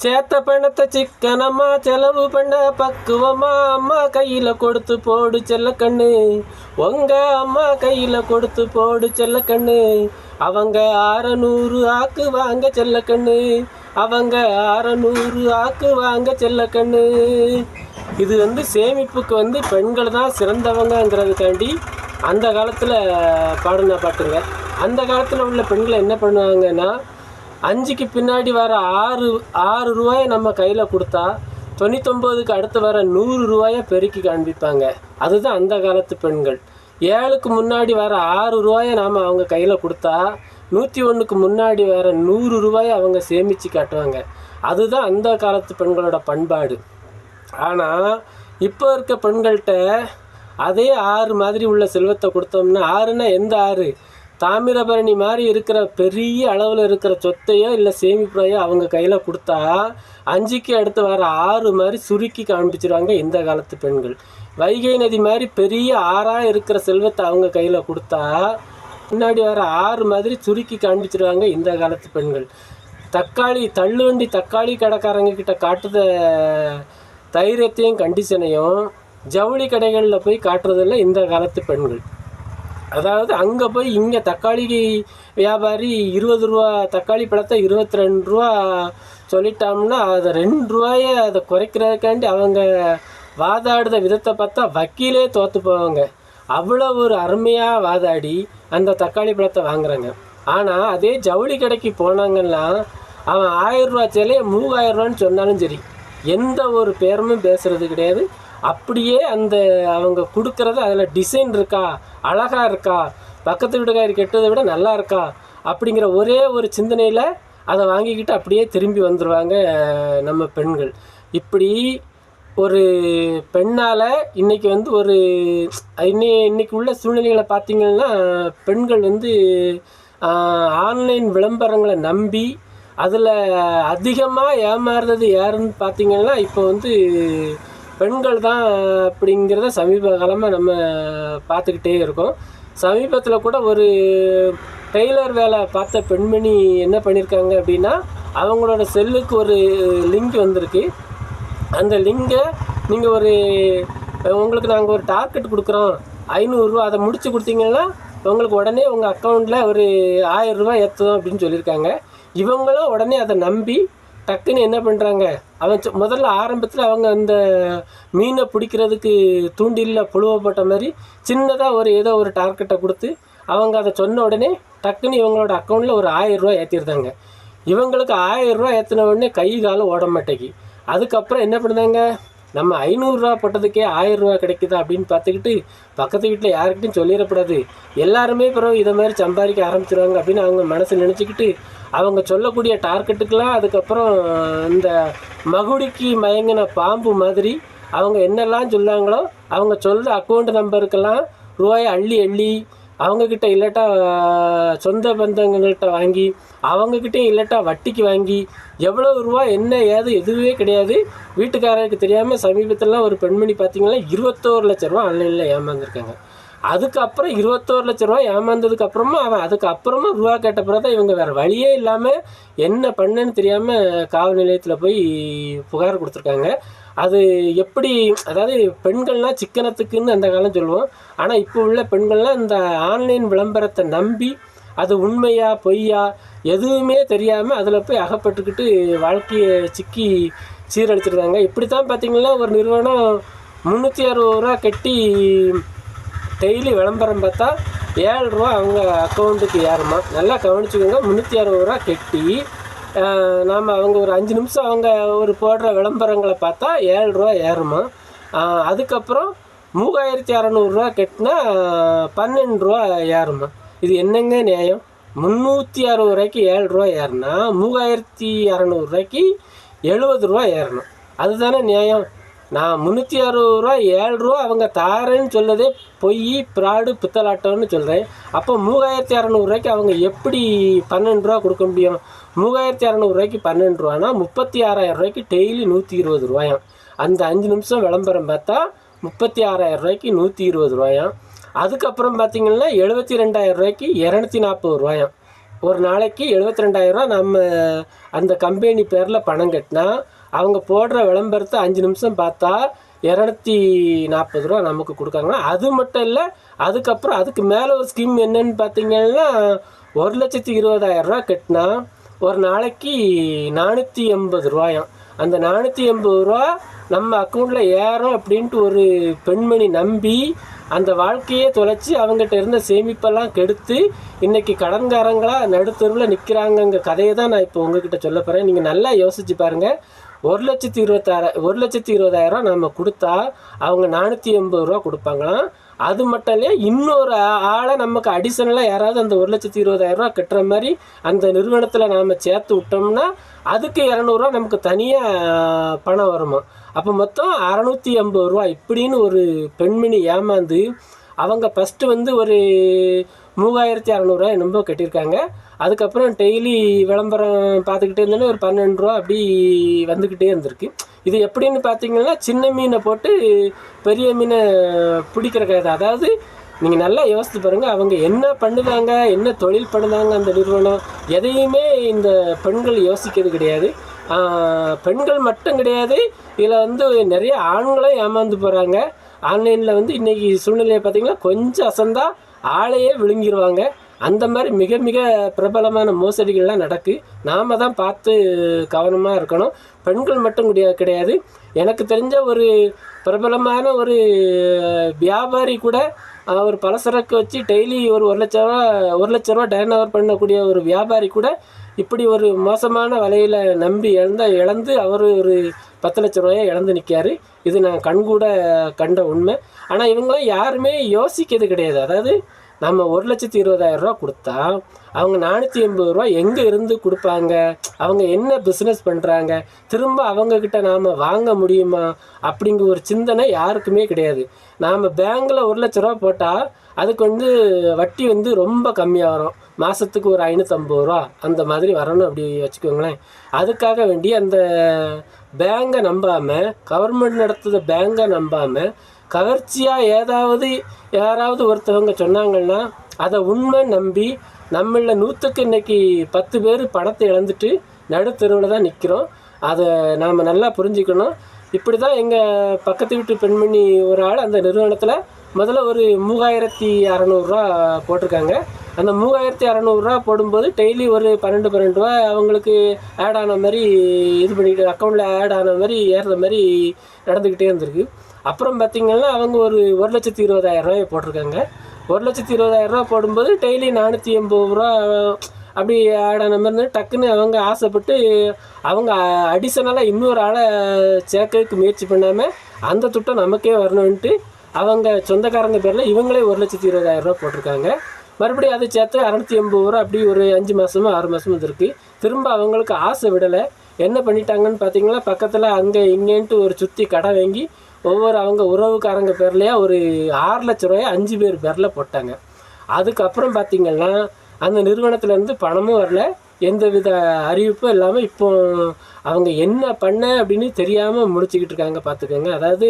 சேத்த பணத்தை சிக்கனமா செலவு பண்ண பக்குவமா அம்மா கையில் கொடுத்து போடு செல்ல கண்ணு. உங்க அம்மா கையில் கொடுத்து போடு செல்ல கண்ணு. அவங்க 600 ஆக்குவாங்க செல்ல கண்ணு. அவங்க 600 ஆக்குவாங்க செல்ல கண்ணு. இது சேமிப்புக்கு பெண்கள் தான் சிறந்தவங்கிறதுக்காண்டி அந்த காலத்தில் பாடின பாட்டுங்க. அந்த காலத்தில் உள்ள பெண்கள் என்ன பண்ணுவாங்கன்னா, 5க்கு பின்னாடி வர 6 ரூபாயை நம்ம கையில் கொடுத்தா 99க்கு அடுத்து வர 100 ரூபாயை பெருக்கி காண்பிப்பாங்க. அதுதான் அந்த காலத்து பெண்கள். 7க்கு முன்னாடி வர 6 ரூபாயை நாம் அவங்க கையில் கொடுத்தா 101க்கு முன்னாடி வர 100 ரூபாயை அவங்க சேமித்து காட்டுவாங்க. அதுதான் அந்த காலத்து பெண்களோட பண்பாடு. ஆனால் இப்போ இருக்க பெண்கள்கிட்ட அதே 6 மாதிரி உள்ள செல்வத்தை கொடுத்தோம்னா, 6ன்னா எந்த 6? தாமிரபரணி மாதிரி இருக்கிற பெரிய அளவில் இருக்கிற சொத்தையோ இல்லை சேமிப்பையோ அவங்க கையில் கொடுத்தா 5க்கு அடுத்து வர 6 மாதிரி சுருக்கி காண்பிச்சிருவாங்க இந்த காலத்து பெண்கள். வைகை நதி மாதிரி பெரிய 6ஆக இருக்கிற செல்வத்தை அவங்க கையில் கொடுத்தா முன்னாடி வர 6 மாதிரி சுருக்கி காண்பிச்சிருவாங்க இந்த காலத்து பெண்கள். தள்ளுவண்டி தக்காளி கடைக்காரங்க கிட்ட காட்டுத தைரியத்தையும் கண்டிஷனையும் ஜவுளி கடைகளில் போய் காட்டுறதில்ல இந்த காலத்து பெண்கள். அதாவது அங்கே போய் இங்கே தக்காளி வியாபாரி 20 ரூபா தக்காளி பழத்தை 22 ரூபா சொல்லிட்டோம்னா அதை 2 ரூபாயை அதை குறைக்கிறதுக்காண்டி அவங்க வாதாடுத விதத்தை பார்த்தா வக்கீலே தோற்று போவாங்க. அவ்வளோ ஒரு அருமையாக வாதாடி அந்த தக்காளி பழத்தை வாங்குறாங்க. ஆனால் அதே ஜவுளி கடைக்கு போனாங்கன்னா அவன் 1000 ரூபா சேலையை 3000 ரூபான்னு சொன்னாலும் சரி, எந்த ஒரு பேரமும் பேசுகிறது கிடையாது. அப்படியே அந்த அவங்க கொடுக்குறது அதில் டிசைன் இருக்கா, அழகாக இருக்கா, பக்கத்து வீட்டுக்காரி கெட்டதை விட நல்லா இருக்கா அப்படிங்கிற ஒரே ஒரு சிந்தனையில் அதை வாங்கிக்கிட்டு அப்படியே திரும்பி வந்துடுவாங்க நம்ம பெண்கள். இப்படி ஒரு பெண்ணால் இன்றைக்கி ஒரு இன்றைக்கி உள்ள சூழ்நிலைகளை பார்த்திங்கன்னா பெண்கள் ஆன்லைன் விளம்பரங்களை நம்பி அதில் அதிகமாக ஏமாறுறது யாருன்னு பார்த்திங்கன்னா இப்போ பெண்கள் தான் அப்படிங்கிறத சமீப காலமாக நம்ம பார்த்துக்கிட்டே இருக்கோம். சமீபத்தில் கூட ஒரு டெய்லர் வேலை பார்த்த பெண்மணி என்ன பண்ணியிருக்காங்க அப்படின்னா, அவங்களோட செல்லுக்கு ஒரு லிங்க் வந்திருக்கு. அந்த லிங்கை நீங்கள் உங்களுக்கு நாங்கள் ஒரு டார்கெட் கொடுக்குறோம் 500 ரூபா, அதை முடித்து கொடுத்தீங்கன்னா உங்களுக்கு உடனே உங்கள் அக்கௌண்ட்டில் ஒரு 1000 ரூபா ஏற்றுதோம் அப்படின்னு சொல்லியிருக்காங்க. இவங்களும் உடனே அதை நம்பி டக்குன்னு என்ன பண்ணுறாங்க, முதல்ல ஆரம்பத்தில் அவங்க அந்த மீனை பிடிக்கிறதுக்கு தூண்டிலில் புழுவப்பட்ட மாதிரி சின்னதாக ஏதோ ஒரு டார்கெட்டை கொடுத்து அவங்க அதை சொன்ன உடனே டக்குன்னு இவங்களோட அக்கௌண்ட்டில் ஒரு 1000 ரூபா ஏற்றிருந்தாங்க. இவங்களுக்கு 1000 ரூபா ஏற்றின உடனே கை காலம் ஓட மாட்டேங்கி. அதுக்கப்புறம் என்ன பண்ணுறாங்க, நம்ம 500 ரூபா போட்டதுக்கே 1000 ரூபா கிடைக்குதா அப்படின்னு பார்த்துக்கிட்டு பக்கத்து வீட்டில் யாருக்கிட்டையும் சொல்லிடக்கூடாது, எல்லாருமே பிறகு இதை மாதிரி சம்பாதிக்க ஆரம்பிச்சிருவாங்க அப்படின்னு அவங்க மனசு நினச்சிக்கிட்டு அவங்க சொல்லக்கூடிய டார்கெட்டுக்கெலாம் அதுக்கப்புறம் இந்த மகுடிக்கு மயங்கின பாம்பு மாதிரி அவங்க என்னெல்லாம் சொல்லாங்களோ அவங்க சொல்கிற அக்கௌண்ட் நம்பருக்கெல்லாம் ரூபாயை அள்ளி அள்ளி அவங்கக்கிட்ட இல்லாட்டா சொந்த பந்தங்கள்கிட்ட வாங்கி அவங்கக்கிட்டையும் இல்லாட்டா வட்டிக்கு வாங்கி எவ்வளோ ரூபா என்ன ஏது எதுவே கிடையாது வீட்டுக்காரருக்கு தெரியாமல் சமீபத்திலலாம் ஒரு பெண்மணி பார்த்திங்கன்னா 21 லட்ச ரூபா ஆன்லைனில் ஏமாந்துருக்காங்க. அதுக்கப்புறம் 21 லட்ச ரூபா ஏமாந்ததுக்கப்புறமா அவன் அதுக்கப்புறமா ரூபா கேட்ட பிறகு தான் இவங்க வேறு வழியே இல்லாமல் என்ன பண்ணன்னு தெரியாமல் காவல் நிலையத்தில் போய் புகார் கொடுத்துருக்காங்க. அது எப்படி, அதாவது பெண்கள்லாம் சிக்கனத்துக்குன்னு அந்த காலம் சொல்லுவோம். ஆனால் இப்போ உள்ள பெண்கள்லாம் இந்த ஆன்லைன் விளம்பரத்தை நம்பி அது உண்மையா பொய்யா எதுவுமே தெரியாமல் அதில் போய் அகப்பட்டுக்கிட்டு வாழ்க்கையை சிக்கி சீரழிச்சிருக்காங்க. இப்படி தான் பார்த்திங்கன்னா ஒரு நிறுவனம் 360 ரூபா கட்டி டெய்லி விளம்பரம் பார்த்தா 7 ரூபா அவங்க அக்கௌண்ட்டுக்கு ஏறுமா. நல்லா கவனிச்சுக்கோங்க, 360 ரூபா கட்டி நாம் அவங்க ஒரு 5 நிமிஷம் அவங்க போடுற விளம்பரங்களை பார்த்தா 7 ரூபா ஏறுமா. அதுக்கப்புறம் 3600 ரூபா கட்டினா 12 ரூபா ஏறுமா. இது என்னங்க நியாயம்? 360 ரூபாய்க்கு 7 ரூபா ஏறுனா 3600 ரூபாய்க்கு 70 ரூபா ஏறணும். அதுதானே நியாயம்? நான் 360 ரூபா 7 ரூபா அவங்க தாரேன்னு சொல்லதே பொய், ப்ராடு, பித்தலாட்டம்னு சொல்கிறேன். அப்போ 3600 ரூபாய்க்கு அவங்க எப்படி 12 ரூபா கொடுக்க முடியும்? 3600 ரூபாய்க்கு 12 ரூபானா 36000 ரூபாய்க்கு டெய்லி 120 ரூபாயாம். அந்த 5 நிமிஷம் விளம்பரம் பார்த்தா 36000 ரூபாய்க்கு 120 ரூபாயாம். அதுக்கப்புறம் பார்த்திங்கன்னா 72000 ரூபாய்க்கு 240 ரூபாயாம். ஒரு நாளைக்கு 72,000 நம்ம அந்த கம்பெனி பேரில் பணம் கட்டினா அவங்க போடுற விளம்பரத்தை 5 நிமிஷம் பார்த்தா 240 நமக்கு கொடுக்காங்கன்னா, அது மட்டும் இல்லை, அதுக்கப்புறம் அதுக்கு மேலே ஒரு ஸ்கீம் என்னன்னு பார்த்தீங்கன்னா 1,20,000 கட்டினா ஒரு நாளைக்கு 480 அந்த 480 நம்ம அக்கௌண்ட்டில் ஏறும் அப்படின்ட்டு ஒரு பெண்மணி நம்பி அந்த வாழ்க்கையே தொலைச்சி அவங்ககிட்ட இருந்த சேமிப்பெல்லாம் கெடுத்து இன்றைக்கி கடன்காரங்களாக நடுத்தருவில் நிற்கிறாங்கங்க கதையை தான் நான் இப்போ உங்ககிட்ட சொல்ல போகிறேன். நீங்கள் நல்லா யோசிச்சு பாருங்கள். 1,20,000 நம்ம கொடுத்தா அவங்க 480 கொடுப்பாங்களாம். அது மட்டும் இல்லையா, இன்னொரு ஆளை நமக்கு அடிஷனலாக யாராவது அந்த 1,20,000 கட்டுற மாதிரி அந்த நிறுவனத்தில் நாம் சேர்த்து விட்டோம்னா அதுக்கு 200 நமக்கு தனியாக பணம் வருமா. அப்போ மொத்தம் 680 இப்படின்னு ஒரு பெண்மணி ஏமாந்து அவங்க ஃபஸ்ட்டு வந்து ஒரு 3,600 என்னமோ கட்டியிருக்காங்க. அதுக்கப்புறம் டெய்லி விளம்பரம் பார்த்துக்கிட்டே இருந்தோன்னே ஒரு 12 அப்படி வந்துக்கிட்டே இருந்திருக்கு. இது எப்படின்னு பார்த்தீங்கன்னா, சின்ன மீனை போட்டு பெரிய மீனை பிடிக்கிற கதை. அதாவது நீங்கள் நல்லா யோசித்து பாருங்கள், அவங்க என்ன பண்ணுதாங்க, என்ன தொழில் பண்ணுதாங்க அந்த நிறுவனம், எதையுமே இந்த பெண்கள் யோசிக்கிறது கிடையாது. பெண்கள் மட்டும் கிடையாது, இதில் வந்து நிறைய ஆண்களும் ஏமாந்து போகிறாங்க. ஆன்லைனில் வந்து இன்றைக்கி சூழ்நிலையை பார்த்திங்கன்னா கொஞ்சம் அசந்தா ஆளையே விழுங்கிடுவாங்க. அந்த மாதிரி மிக மிக பிரபலமான மோசடிகள்லாம் நடக்கு. நாம் தான் பார்த்து கவனமாக இருக்கணும். பெண்கள் மட்டும் கிடையாது. எனக்கு தெரிஞ்ச ஒரு பிரபலமான ஒரு வியாபாரி கூட ஒரு பலசரக்கு வச்சு டெய்லி ஒரு 1 லட்ச ரூபா டேர்ன் ஓவர் பண்ணக்கூடிய ஒரு வியாபாரி கூட இப்படி ஒரு மோசமான வலையில் நம்பி இழந்து அவர் ஒரு 10 லட்ச ரூபாயை இழந்து நிற்காரு. இது நான் கண்கூட கண்ட உண்மை. ஆனால் இவங்களாம் யாருமே யோசிக்கிறது கிடையாது. அதாவது நம்ம 1,20,000 கொடுத்தா அவங்க 480 எங்கே இருந்து கொடுப்பாங்க, அவங்க என்ன பிஸ்னஸ் பண்ணுறாங்க, திரும்ப அவங்கக்கிட்ட நாம் வாங்க முடியுமா அப்படிங்கிற ஒரு சிந்தனை யாருக்குமே கிடையாது. நாம் பேங்கில் 1 லட்ச ரூபா போட்டால் அதுக்கு வந்து வட்டி வந்து ரொம்ப கம்மியாக வரும். மாதத்துக்கு ஒரு 550 அந்த மாதிரி வரணும் அப்படி வச்சுக்கோங்களேன். அதுக்காக வேண்டி அந்த பேங்கை நம்பாமல், கவர்மெண்ட் நடத்துகிற பேங்கை நம்பாமல் கவர்ச்சியாக யாராவது ஒருத்தவங்க சொன்னாங்கன்னா அதை உண்மை நம்பி நம்மள 100க்கு இன்றைக்கி 10 பேர் பணத்தை இழந்துட்டு நடுத்தெருவில் தான் நிற்கிறோம். அதை நாம் நல்லா புரிஞ்சுக்கணும். இப்படி தான் எங்கள் பக்கத்து வீட்டு பெண்மணி ஒரு ஆள் அந்த நிறுவனத்தில் முதல்ல ஒரு 3,600 போட்டிருக்காங்க. அந்த 3,600 போடும்போது டெய்லி ஒரு 12 அவங்களுக்கு ஆட் ஆன மாதிரி இது பண்ணிட்டு அக்கௌண்ட்டில் ஆட் ஆன மாதிரி ஏறுற மாதிரி நடந்துக்கிட்டே இருந்திருக்கு. அப்புறம் பார்த்திங்கன்னா அவங்க ஒரு 1,20,000 போட்டிருக்காங்க. 1,20,000 போடும்போது டெய்லி 480 அப்படி ஆட் ஆன மாதிரி இருந்தால் டக்குன்னு அவங்க ஆசைப்பட்டு அவங்க அடிஷனலாக இன்னொரு ஆளை சேர்க்கறதுக்கு முயற்சி பண்ணாமல் அந்த திட்டம் நமக்கே வரணுன்ட்டு அவங்க சொந்தக்காரங்க பேரில் இவங்களே 1,20,000 போட்டிருக்காங்க. மறுபடியும் அதை சேர்த்து 680 அப்படி ஒரு 5 மாதமோ 6 மாதமோ இருக்குது. திரும்ப அவங்களுக்கு ஆசை விடலை. என்ன பண்ணிட்டாங்கன்னு பார்த்தீங்கன்னா, பக்கத்தில் அங்கே இங்கேன்ட்டு ஒரு சுற்றி கடை வாங்கி ஒவ்வொரு அவங்க உறவுக்காரங்க பேர்லையா ஒரு 6 லட்ச ரூபாயை 5 பேர் பேரில் போட்டாங்க. அதுக்கப்புறம் பார்த்திங்கன்னா அந்த நிறுவனத்துலேருந்து பணமும் வரல, எந்தவித அறிவிப்பும் இல்லாமல் இப்போ அவங்க என்ன பண்ண அப்படின்னு தெரியாமல் முடிச்சுக்கிட்டு இருக்காங்க. பார்த்துக்கோங்க. அதாவது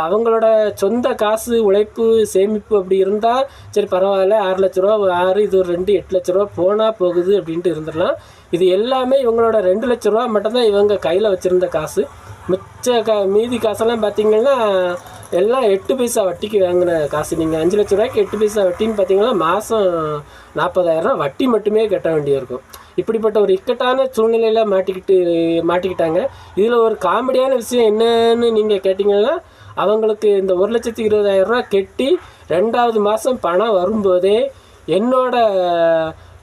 அவங்களோட சொந்த காசு உழைப்பு சேமிப்பு அப்படி இருந்தால் சரி பரவாயில்ல, 6 லட்ச ரூபா 6 இது ஒரு 2 8 லட்ச ரூபா போனால் போகுது அப்படின்ட்டு இருந்துடலாம். இது எல்லாமே இவங்களோட 2 லட்ச ரூபா மட்டும்தான் இவங்க கையில் வச்சுருந்த காசு. மிச்ச மீதி காசெல்லாம் பார்த்திங்கன்னா எல்லாம் 8 பைசா வட்டிக்கு வாங்கின காசு. நீங்கள் 5 லட்ச ரூபாய்க்கு 8 பைசா வட்டின்னு பார்த்தீங்கன்னா மாதம் 40,000 வட்டி மட்டுமே கட்ட வேண்டியிருக்கும். இப்படிப்பட்ட ஒரு இக்கட்டான சூழ்நிலையில் மாட்டிக்கிட்டாங்க. இதில் ஒரு காமெடியான விஷயம் என்னன்னு நீங்கள் கேட்டிங்கன்னா, அவங்களுக்கு இந்த 1,20,000 கட்டி 2வது மாதம் பணம் வரும்போதே என்னோட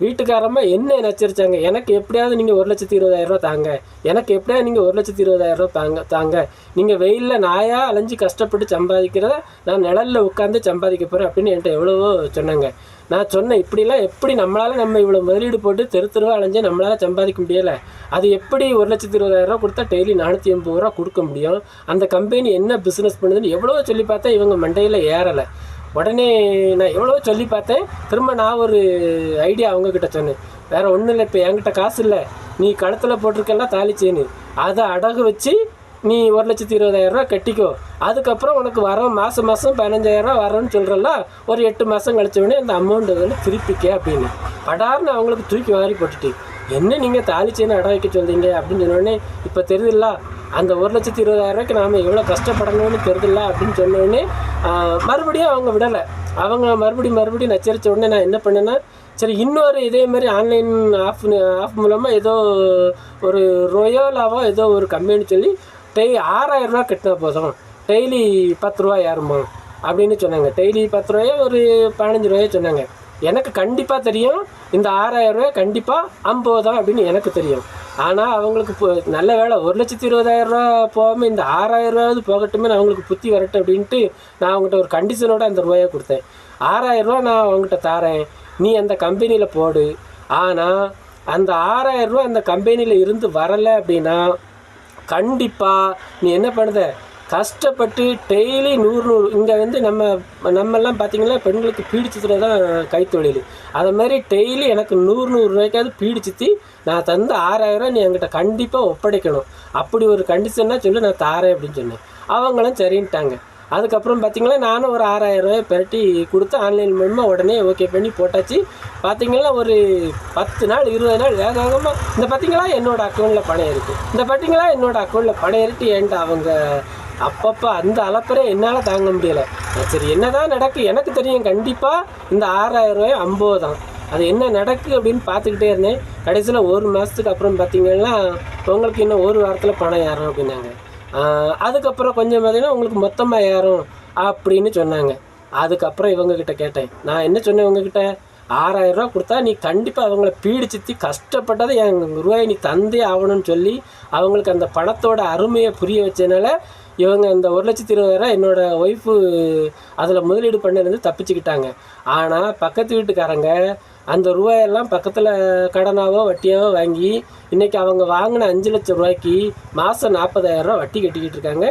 வீட்டுக்காரம்மா என்ன நச்சரிச்சாங்க, எனக்கு எப்படியாவது நீங்கள் 1,20,000 தாங்க, எனக்கு எப்படியாவது நீங்கள் 1,20,000 தாங்க, நீங்கள் வெயிலில் நாயாக அலைஞ்சு கஷ்டப்பட்டு சம்பாதிக்கிறத நான் நிழலில் உட்காந்து சம்பாதிக்க போகிறேன் அப்படின்னு என்கிட்ட எவ்வளவோ சொன்னாங்க. நான் சொன்னேன், இப்படிலாம் எப்படி நம்ம இவ்வளோ முதலீடு போட்டு தெருவாக அலைஞ்சு நம்மளால் சம்பாதிக்க முடியலை, அது எப்படி 1,20,000 கொடுத்தா டெய்லி 480 கொடுக்க முடியும், அந்த கம்பெனி என்ன பிஸ்னஸ் பண்ணுதுன்னு எவ்வளோ சொல்லி பார்த்தா இவங்க மண்டையில் ஏறலை. உடனே நான் எவ்வளோ சொல்லி பார்த்தேன். திரும்ப நான் ஒரு ஐடியா அவங்கக்கிட்ட சொன்னேன், வேறு ஒன்றும் இல்லை, இப்போ என்கிட்ட காசு இல்லை, நீ கழுத்தில் போட்டிருக்கெல்லாம் தாலி செயின், அதை அடகு வச்சு நீ 1,20,000 கட்டிக்கோ, அதுக்கப்புறம் உனக்கு வரோம் மாதம் 15,000 வரோன்னு சொல்கிறல்ல, ஒரு 8 மாதம் கழிச்சவொடனே அந்த அமௌண்ட் வந்து திருப்பிக்க அப்படின்னு படார்னு அவங்களுக்கு தூக்கி வாரி போட்டுட்டு, என்ன நீங்கள் தாலிச்சேன்னு அடம் வைக்க சொல்றீங்க அப்படின்னு சொன்னோடனே, இப்போ தெரியுதுல்ல அந்த 1,20,000 நாம் எவ்வளோ கஷ்டப்படணும்னு தெரியுதுல்ல அப்படின்னு சொன்னோடனே மறுபடியும் அவங்க விடலை. அவங்க மறுபடியும் நச்சரித்த உடனே நான் என்ன பண்ணேன்னா, சரி இன்னொரு இதே மாதிரி ஆன்லைன் ஆப் மூலமாக ஏதோ ஒரு ரொயோலாவோ ஏதோ ஒரு கம்பெனி சொல்லி 6,000 கட்டினா போதும், டெய்லி 10 ரூபா ஏறுமா அப்படின்னு சொன்னாங்க. டெய்லி 10 ரூபாயோ ஒரு 15 ரூபாயோ சொன்னாங்க. எனக்கு கண்டிப்பாக தெரியும் இந்த 6,000 கண்டிப்பாக 50 தான் அப்படின்னு எனக்கு தெரியும். ஆனால் அவங்களுக்கு நல்ல வேலை 1,20,000 போகாமல் இந்த 6,000 போகட்டுமே, நான் அவங்களுக்கு புத்தி வரட்டும் அப்படின்ட்டு நான் அவங்ககிட்ட ஒரு கண்டிஷனோட அந்த ரூபாயை கொடுத்தேன். 6,000 நான் அவங்ககிட்ட தாரேன், நீ அந்த கம்பெனியில் போடு. ஆனால் அந்த 6,000 அந்த கம்பெனியில் இருந்து வரலை அப்படின்னா கண்டிப்பாக நீ என்ன பண்ணுத, கஷ்டப்பட்டு டெய்லி 100 இங்கே வந்து நம்மெல்லாம் பார்த்திங்கன்னா பெண்களுக்கு பீடிச்சத்தில் தான் கைத்தொழில். அதை மாதிரி டெய்லி எனக்கு 100 ரூபாய்க்காவது பீடிச்சுத்தி நான் தந்த 6,000 நீ என்கிட்ட கண்டிப்பாக ஒப்படைக்கணும், அப்படி ஒரு கண்டிஷன்னா சொல்லி நான் தாரேன் அப்படின்னு சொன்னேன். அவங்களும் சரின்ட்டாங்க. அதுக்கப்புறம் பார்த்திங்கன்னா நானும் ஒரு 6,000 பெரட்டி கொடுத்து ஆன்லைன் மூலமாக உடனே ஓகே பண்ணி போட்டாச்சு. பார்த்திங்கன்னா ஒரு 10 நாள் 20 நாள் வேக வேகமாக இந்த பார்த்திங்களா என்னோடய அக்கௌண்ட்டில் பணம் இருக்குது, இந்த பார்த்திங்களா என்னோடய அக்கௌண்ட்டில் பணம் ஏறிட்டு ஏன்ட்டு அவங்க அப்பப்போ அந்த அலப்பறை என்னால் தாங்க முடியலை. சரி என்ன தான் நடக்கு எனக்கு தெரியும், கண்டிப்பாக இந்த 6,000 50 தான், அது என்ன நடக்கு அப்படின்னு பார்த்துக்கிட்டே இருந்தேன். கடைசியில் ஒரு மாதத்துக்கு அப்புறம் பார்த்திங்கன்னா உங்களுக்கு இன்னும் ஒரு வாரத்தில் பணம் ஏறும் அப்படின்னாங்க. அதுக்கப்புறம் கொஞ்சம் பார்த்திங்கன்னா உங்களுக்கு மொத்தமாக ஏறும் அப்படின்னு சொன்னாங்க. அதுக்கப்புறம் இவங்கக்கிட்ட கேட்டேன், நான் என்ன சொன்னேன் இவங்கக்கிட்ட, 6,000 கொடுத்தா நீ கண்டிப்பாக அவங்கள பீடிச்சுத்தி கஷ்டப்பட்டதை என் ரூபாய் நீ தந்தே ஆகணும்னு சொல்லி அவங்களுக்கு அந்த பணத்தோட அருமையை புரிய வச்சதுனால இவங்க அந்த 1,20,000 என்னோடய ஒய்ஃபு அதில் முதலீடு பண்ணிருந்து தப்பிச்சுக்கிட்டாங்க. ஆனால் பக்கத்து வீட்டுக்காரங்க அந்த ரூபாயெல்லாம் பக்கத்தில் கடனாவோ வட்டியாவோ வாங்கி இன்றைக்கி அவங்க வாங்கின 5 லட்சம் ரூபாய்க்கு மாதம் 40,000 வட்டி கட்டிக்கிட்டு இருக்காங்க.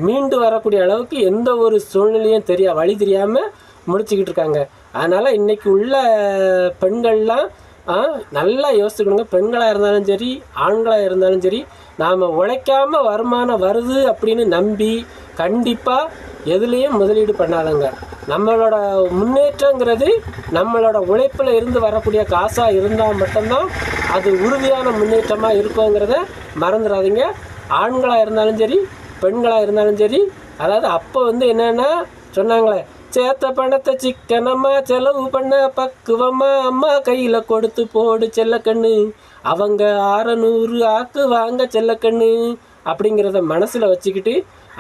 மீண்டு வரக்கூடிய அளவுக்கு எந்த ஒரு சூழ்நிலையும் வழி தெரியாமல் முடிச்சுக்கிட்டு இருக்காங்க. அதனால் இன்றைக்கி உள்ள பெண்கள்லாம் நல்லா யோசிச்சுக்கணுங்க. பெண்களாக இருந்தாலும் சரி ஆண்களாக இருந்தாலும் சரி, நாம் உழைக்காமல் வருமானம் வருது அப்படின்னு நம்பி கண்டிப்பாக எதுலேயும் முதலீடு பண்ணாதங்க. நம்மளோட முன்னேற்றங்கிறது நம்மளோட உழைப்பில் இருந்து வரக்கூடிய காசாக இருந்தால் மட்டும்தான் அது உறுதியான முன்னேற்றமாக இருக்குங்கிறத மறந்துடாதீங்க. ஆண்களாக இருந்தாலும் சரி பெண்களாக இருந்தாலும் சரி. அதாவது அப்போ வந்து என்னென்னா சொன்னாங்களே, சேர்த்த பணத்தை சிக்கனமாக செலவு பண்ண பக்குவமா அம்மா கையில் கொடுத்து போடு செல்லக்கண்ணு, அவங்க 600 ஆக்கு வாங்க செல்லக்கண்ணு அப்படிங்கிறத மனசில் வச்சுக்கிட்டு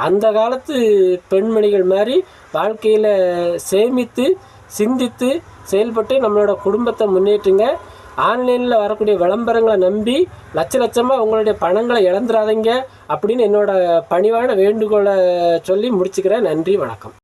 அந்த காலத்து பெண்மணிகள் மாதிரி வாழ்க்கையில் சேமித்து சிந்தித்து செயல்பட்டு நம்மளோட குடும்பத்தை முன்னேற்றுங்க. ஆன்லைனில் வரக்கூடிய விளம்பரங்களை நம்பி லட்சமாக உங்களுடைய பணங்களை இழந்துடாதீங்க அப்படின்னு என்னோட பணிவான வேண்டுகோளை சொல்லி முடிச்சுக்கிறேன். நன்றி, வணக்கம்.